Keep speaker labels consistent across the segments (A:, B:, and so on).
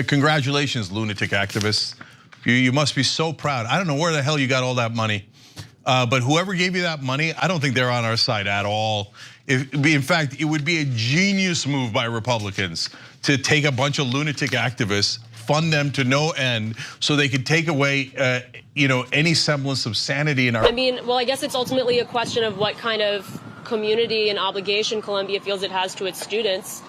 A: Congratulations, lunatic activists. You must be so proud. I don't know where the hell you got all that money. But whoever gave you that money, I don't think they're on our side at all. In fact, it would be a genius move by Republicans to take a bunch of lunatic activists, fund them to no end, so they could take away, any semblance of sanity in our.
B: I mean, well, I guess it's ultimately a question of what kind of community and obligation Columbia feels it has to its students.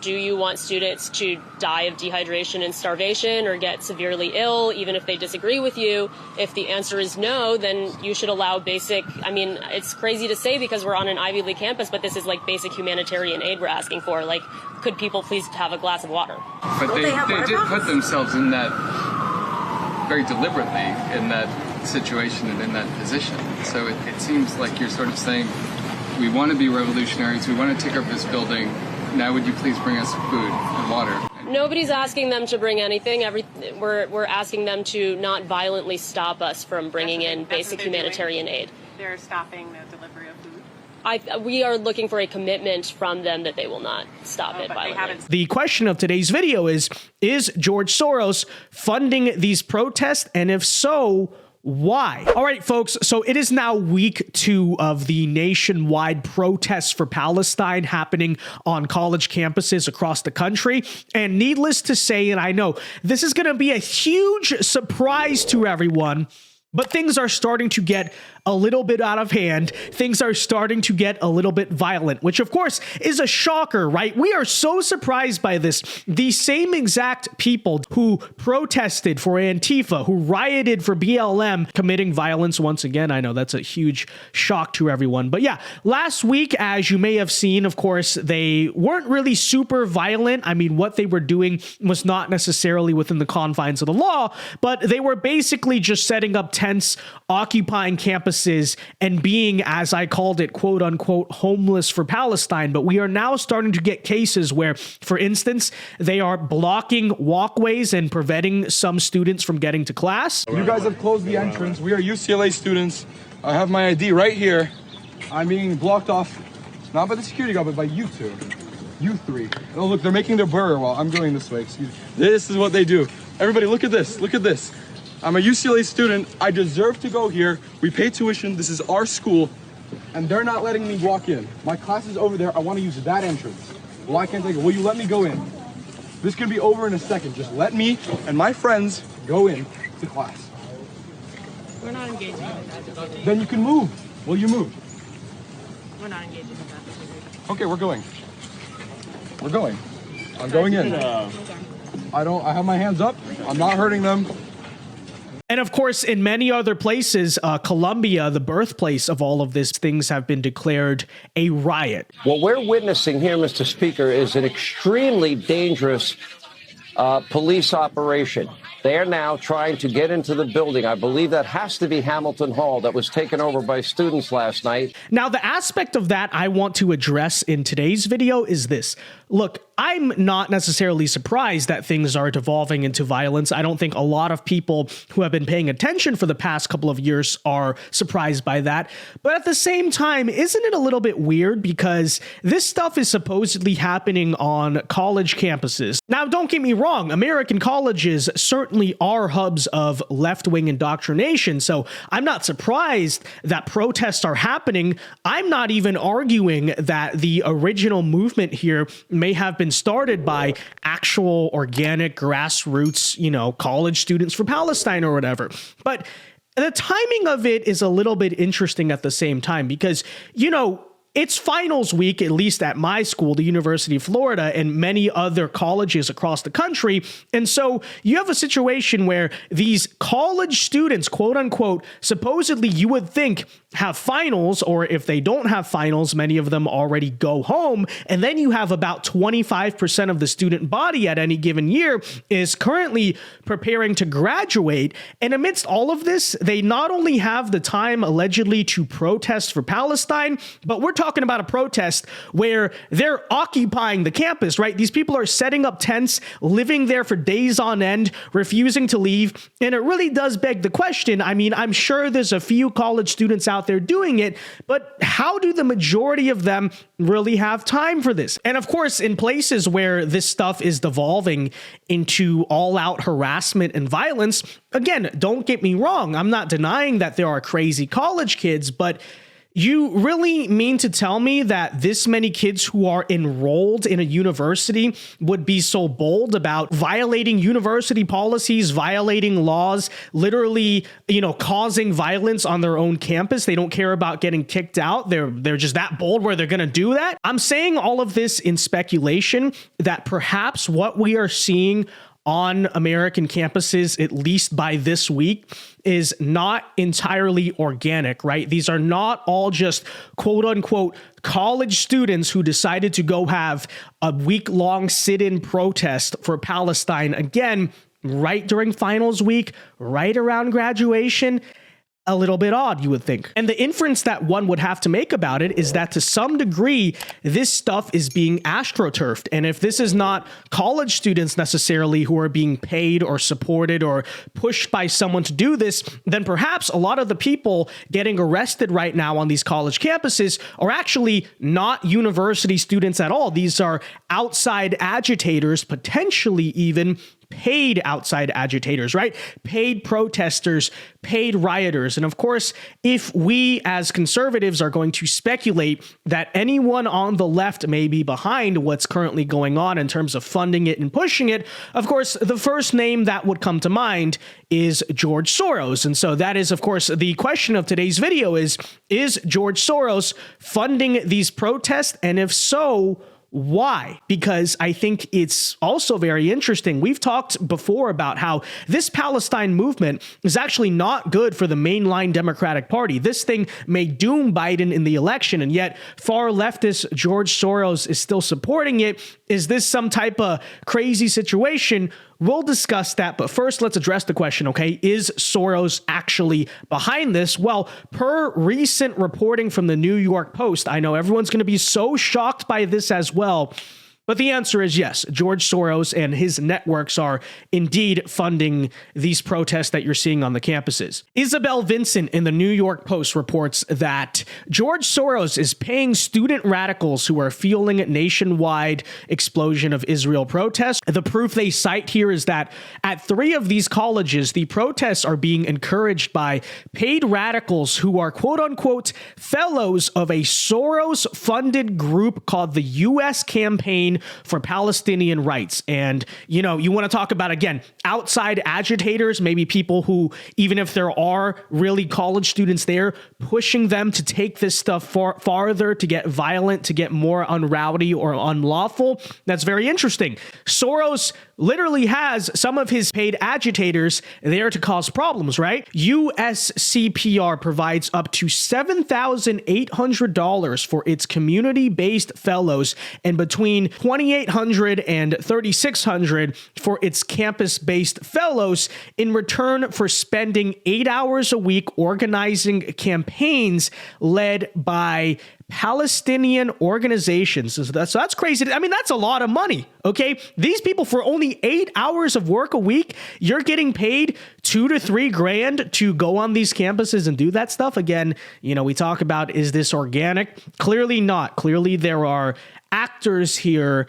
B: Do you want students to die of dehydration and starvation or get severely ill, even if they disagree with you? If the answer is no, then you should allow basic, I mean, it's crazy to say because we're on an Ivy League campus, but this is like basic humanitarian aid we're asking for. Like, could people please have a glass of water?
C: But they did put themselves in that very deliberately, in that situation and in that position. So it seems like you're sort of saying, we want to be revolutionaries, we want to take over this building. Now would you please bring us food and water?
B: Nobody's asking them to bring anything. We're asking them to not violently stop us from bringing in basic humanitarian aid.
D: They're stopping the delivery of food?
B: We are looking for a commitment from them that they will not stop it violently.
E: The question of today's video is George Soros funding these protests? And if so, why? All right, folks, so it is now week 2 of the nationwide protests for Palestine happening on college campuses across the country. And needless to say, and I know this is going to be a huge surprise to everyone, but things are starting to get a little bit out of hand. Things are starting to get a little bit violent, which of course is a shocker, right? We are so surprised by this. The same exact people who protested for Antifa, who rioted for BLM, committing violence once again. I know that's a huge shock to everyone. But yeah, last week, as you may have seen, of course, they weren't really super violent. I mean, what they were doing was not necessarily within the confines of the law, but they were basically just setting up tents, occupying campuses, and being, as I called it, quote unquote, homeless for Palestine. But we are now starting to get cases where, for instance, they are blocking walkways and preventing some students from getting to class.
F: You guys have closed the entrance. We are UCLA students. I have my ID right here. I'm being blocked off, not by the security guard, but by you two. You three. Oh, look, they're making their burger while I'm going this way. Excuse me. This is what they do. Everybody, look at this. Look at this. I'm a UCLA student. I deserve to go here. We pay tuition. This is our school. And they're not letting me walk in. My class is over there. I want to use that entrance. Why can't they go? Will you let me go in? This can be over in a second. Just let me and my friends go in to class.
D: We're not engaging with that.
F: Then you can move. Will you move?
D: We're not engaging with that.
F: Okay, we're going. We're going. I'm going in. I have my hands up. I'm not hurting them.
E: And of course, in many other places, Columbia, the birthplace of all of this, things have been declared a riot.
G: What we're witnessing here, Mr. Speaker, is an extremely dangerous police operation. They're now trying to get into the building. I believe that has to be Hamilton Hall that was taken over by students last night.
E: Now, the aspect of that I want to address in today's video is this. Look, I'm not necessarily surprised that things are devolving into violence. I don't think a lot of people who have been paying attention for the past couple of years are surprised by that. But at the same time, isn't it a little bit weird because this stuff is supposedly happening on college campuses? Now, don't get me wrong. American colleges certainly are hubs of left-wing indoctrination. So I'm not surprised that protests are happening. I'm not even arguing that the original movement here may have been started by actual organic grassroots, college students for Palestine or whatever. But the timing of it is a little bit interesting at the same time because, it's finals week, at least at my school, the University of Florida, and many other colleges across the country. And so you have a situation where these college students, quote unquote, supposedly you would think have finals, or if they don't have finals, many of them already go home. And then you have about 25% of the student body at any given year is currently preparing to graduate. And amidst all of this, they not only have the time allegedly to protest for Palestine, but we're talking talking about a protest where they're occupying the campus, right? These people are setting up tents, living there for days on end, refusing to leave. And it really does beg the question. I mean, I'm sure there's a few college students out there doing it, but how do the majority of them really have time for this? And of course, in places where this stuff is devolving into all-out harassment and violence, again, don't get me wrong, I'm not denying that there are crazy college kids, but you really mean to tell me that this many kids who are enrolled in a university would be so bold about violating university policies, violating laws, literally, causing violence on their own campus? They don't care about getting kicked out. They're just that bold where they're going to do that. I'm saying all of this in speculation that perhaps what we are seeing on American campuses, at least by this week, is not entirely organic, right? These are not all just quote unquote college students who decided to go have a week-long sit-in protest for Palestine. Again, right during finals week, right around graduation. A little bit odd, you would think. And the inference that one would have to make about it is that to some degree, this stuff is being astroturfed. And if this is not college students necessarily who are being paid or supported or pushed by someone to do this, then perhaps a lot of the people getting arrested right now on these college campuses are actually not university students at all. These are outside agitators, potentially even paid outside agitators, right? Paid protesters, paid rioters. And of course, if we as conservatives are going to speculate that anyone on the left may be behind what's currently going on in terms of funding it and pushing it, of course, the first name that would come to mind is George Soros. And so that is, of course, the question of today's video is George Soros funding these protests? And if so, why? Because I think it's also very interesting. We've talked before about how this Palestine movement is actually not good for the mainline Democratic Party. This thing may doom Biden in the election, and yet far leftist George Soros is still supporting it. Is this some type of crazy situation? We'll discuss that, but first let's address the question, okay? Is Soros actually behind this? Well, per recent reporting from the New York Post, I know everyone's going to be so shocked by this as well, but the answer is yes. George Soros and his networks are indeed funding these protests that you're seeing on the campuses. Isabel Vincent in the New York Post reports that George Soros is paying student radicals who are fueling nationwide explosion of Israel protests. The proof they cite here is that at 3 of these colleges, the protests are being encouraged by paid radicals who are quote unquote fellows of a Soros-funded group called the U.S. Campaign for Palestinian Rights. And, you want to talk about, again, outside agitators, maybe people who, even if there are really college students there, pushing them to take this stuff farther, to get violent, to get more unrowdy or unlawful. That's very interesting. Soros literally has some of his paid agitators there to cause problems, right? USCPR provides up to $7,800 for its community-based fellows and between $2,800 and $3,600 for its campus-based fellows in return for spending 8 hours a week organizing campaigns led by Palestinian organizations. So that's crazy. I mean, that's a lot of money, okay? These people, for only 8 hours of work a week, you're getting paid $2 to $3 grand to go on these campuses and do that stuff. Again, we talk about, is this organic? Clearly not. Clearly there are actors here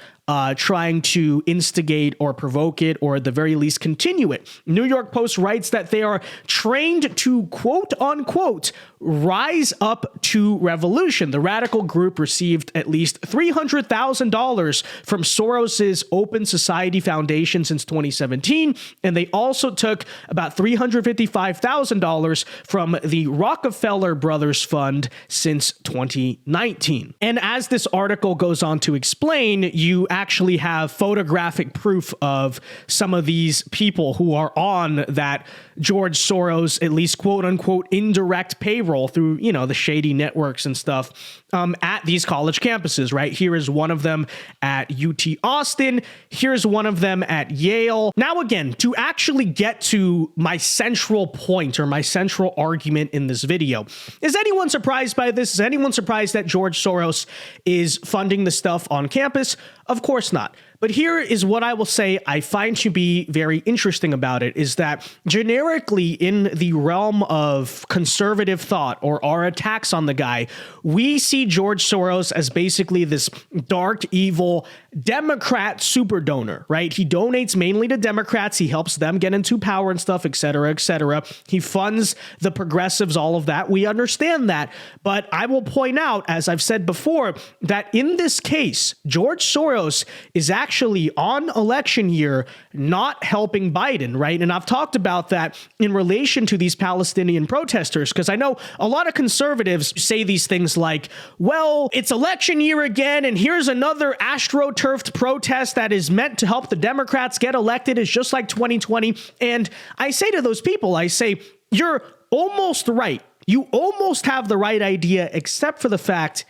E: trying to instigate or provoke it, or at the very least continue it. New York Post writes that they are trained to quote unquote rise up to revolution. The radical group received at least $300,000 from Soros's Open Society Foundation since 2017, and they also took about $355,000 from the Rockefeller Brothers Fund since 2019. And as this article goes on to explain, you actually have photographic proof of some of these people who are on that George Soros, at least quote unquote, indirect payroll through, the shady networks and stuff at these college campuses, right? Here is one of them at UT Austin. Here's one of them at Yale. Now, again, to actually get to my central point or my central argument in this video. Is anyone surprised by this? Is anyone surprised that George Soros is funding the stuff on campus? Of course not. But here is what I will say I find to be very interesting about it is that generically in the realm of conservative thought or our attacks on the guy, we see George Soros as basically this dark, evil Democrat super donor, right? He donates mainly to Democrats. He helps them get into power and stuff, et cetera, et cetera. He funds the progressives, all of that. We understand that. But I will point out, as I've said before, that in this case, George Soros is actually on election year not helping Biden, right? And I've talked about that in relation to these Palestinian protesters, because I know a lot of conservatives say these things like, well, it's election year again, and here's another astroturfed protest that is meant to help the Democrats get elected. It's just like 2020. And I say to those people, I say, you're almost right. You almost have the right idea, except for the fact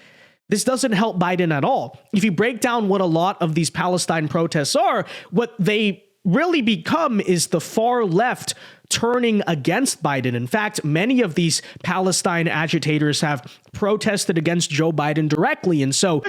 E: this doesn't help Biden at all. If you break down what a lot of these Palestine protests are, what they really become is the far left turning against Biden. In fact, many of these Palestine agitators have protested against Joe Biden directly. And so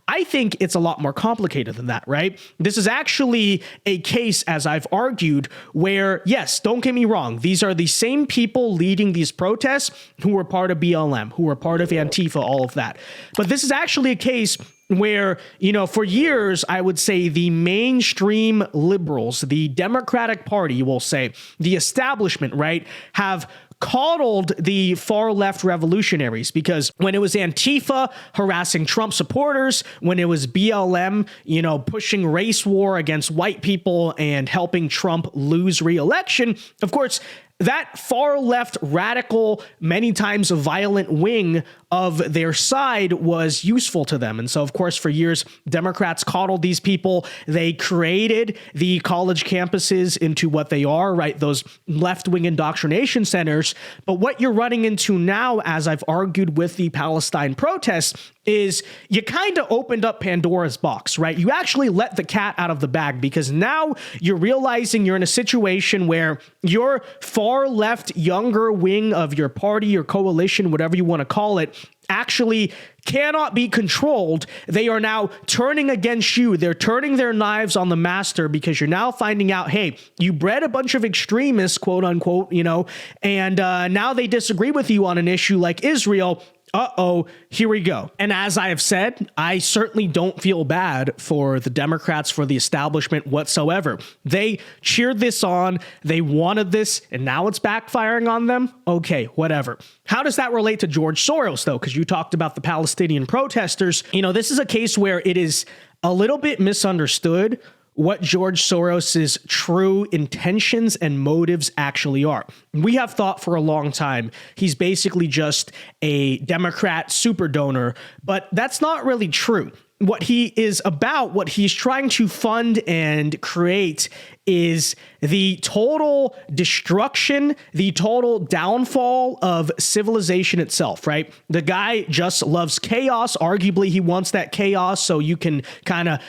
E: I think it's a lot more complicated than that, right? This is actually a case, as I've argued, where, yes, don't get me wrong, these are the same people leading these protests who were part of BLM, who were part of Antifa, all of that. But this is actually a case where, you know, for years, I would say the mainstream liberals, the Democratic Party, we'll say, the establishment, right, have coddled the far left revolutionaries, because when it was Antifa harassing Trump supporters, when it was BLM, you know, pushing race war against white people and helping Trump lose re-election, of course, that far left radical, many times violent wing of their side was useful to them. And so, of course, for years, Democrats coddled these people. They created the college campuses into what they are, right? Those left-wing indoctrination centers. But what you're running into now, as I've argued with the Palestine protests, is you kind of opened up Pandora's box, right? You actually let the cat out of the bag, because now you're realizing you're in a situation where your far left, younger wing of your party, your coalition, whatever you want to call it, actually cannot be controlled. They are now turning against you. They're turning their knives on the master, because you're now finding out, hey, you bred a bunch of extremists, quote unquote, you know, and now they disagree with you on an issue like Israel. Uh-oh, here we go. And as I have said, I certainly don't feel bad for the Democrats, for the establishment whatsoever. They cheered this on, they wanted this, and now it's backfiring on them? Okay, whatever. How does that relate to George Soros, though? Because you talked about the Palestinian protesters. You know, this is a case where it is a little bit misunderstood what George Soros's true intentions and motives actually are. We have thought for a long time he's basically just a Democrat super donor, but that's not really true. What he is about, what he's trying to fund and create, is the total destruction, the total downfall of civilization itself, right? The guy just loves chaos. Arguably, he wants that chaos so you can kind of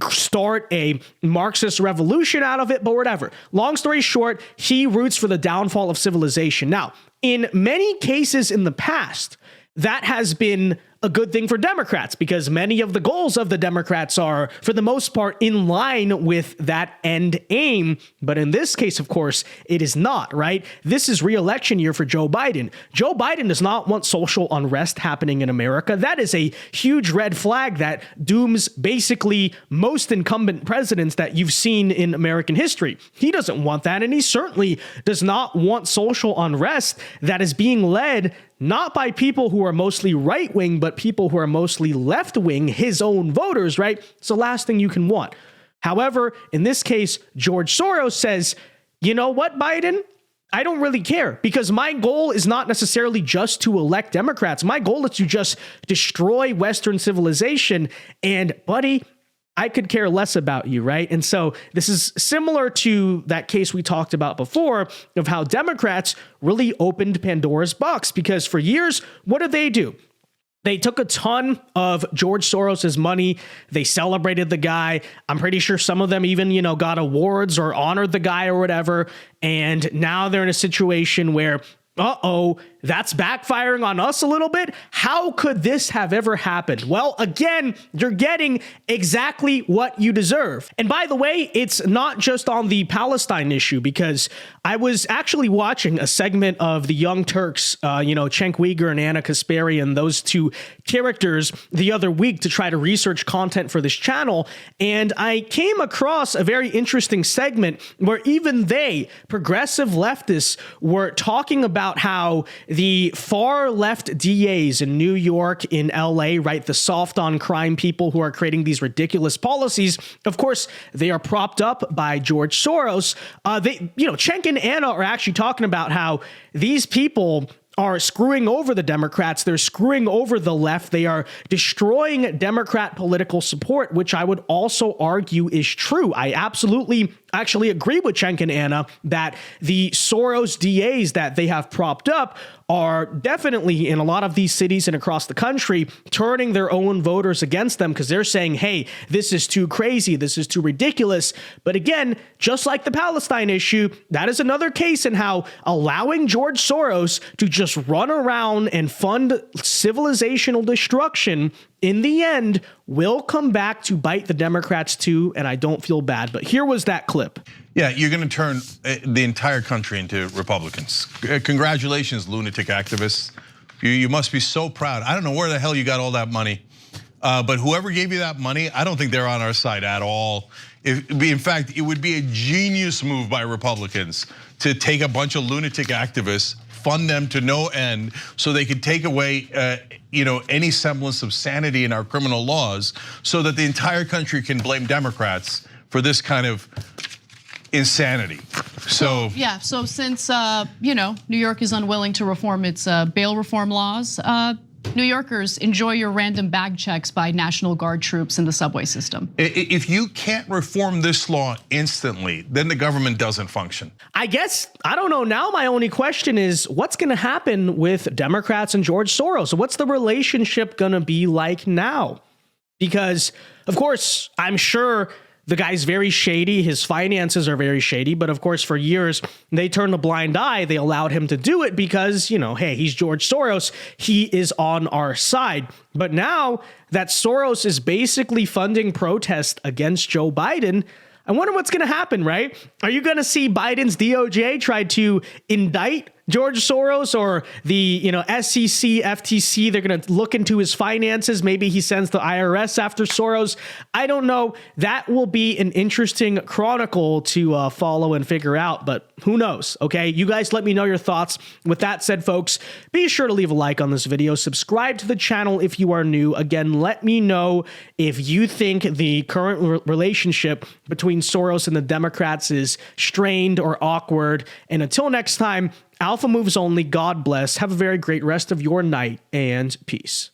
E: start a Marxist revolution out of it, but whatever. Long story short, he roots for the downfall of civilization. Now, in many cases in the past, that has been a good thing for Democrats, because many of the goals of the Democrats are, for the most part, in line with that end aim. But in this case, of course, it is not, right? This is re-election year for Joe Biden. Joe Biden does not want social unrest happening in America. That is a huge red flag that dooms basically most incumbent presidents that you've seen in American history. He doesn't want that, and he certainly does not want social unrest that is being led not by people who are mostly right-wing, but people who are mostly left-wing, his own voters, right? It's the last thing you can want. However, in this case, George Soros says, you know what, Biden? I don't really care, because my goal is not necessarily just to elect Democrats. My goal is to just destroy Western civilization. And buddy, I could care less about you, right? And so this is similar to that case we talked about before of how Democrats really opened Pandora's box, because for years, what did they do? They took a ton of George Soros's money. They celebrated the guy. I'm pretty sure some of them even, got awards or honored the guy or whatever. And now they're in a situation where, that's backfiring on us a little bit. How could this have ever happened? Well, again, you're getting exactly what you deserve. And by the way, it's not just on the Palestine issue, because I was actually watching a segment of the Young Turks, Cenk, Uygur, and Anna Kasparian, those two characters, the other week to try to research content for this channel. And I came across a very interesting segment where even they, progressive leftists, were talking about how the far left DAs in New York, in LA, right, the soft on crime people who are creating these ridiculous policies, of course, they are propped up by George Soros. Cenk and Anna are actually talking about how these people are screwing over the Democrats. They're screwing over the left. They are destroying Democrat political support, which I would also argue is true. I absolutely actually agree with Cenk and Anna that the Soros DAs that they have propped up are definitely in a lot of these cities and across the country turning their own voters against them because they're saying, hey, this is too crazy. This is too ridiculous. But again, just like the Palestine issue, that is another case in how allowing George Soros to just run around and fund civilizational destruction in the end will come back to bite the Democrats too, and I don't feel bad. But here was that clip.
A: Yeah, you're going to turn the entire country into Republicans. Congratulations, lunatic activists. You must be so proud. I don't know where the hell you got all that money, but whoever gave you that money, I don't think they're on our side at all. In fact, it would be a genius move by Republicans to take a bunch of lunatic activists, fund them to no end so they could take away any semblance of sanity in our criminal laws so that the entire country can blame Democrats for this kind of insanity. So
H: since New York is unwilling to reform its bail reform laws, New Yorkers, enjoy your random bag checks by National Guard troops in the subway system.
A: If you can't reform this law instantly, then the government doesn't function.
E: I guess, I don't know. Now my only question is, what's going to happen with Democrats and George Soros? What's the relationship going to be like now? Because, of course, I'm sure the guy's very shady. His finances are very shady. But of course, for years, they turned a blind eye. They allowed him to do it because, hey, he's George Soros. He is on our side. But now that Soros is basically funding protests against Joe Biden, I wonder what's going to happen, right? Are you going to see Biden's DOJ try to indict George Soros, or the SEC, FTC? They're going to look into his finances. Maybe he sends the IRS after Soros. I don't know. That will be an interesting chronicle to follow and figure out, but who knows? Okay, you guys let me know your thoughts. With that said, folks, be sure to leave a like on this video. Subscribe to the channel if you are new. Again, let me know if you think the current relationship between Soros and the Democrats is strained or awkward. And until next time, Alpha moves only. God bless. Have a very great rest of your night, and peace.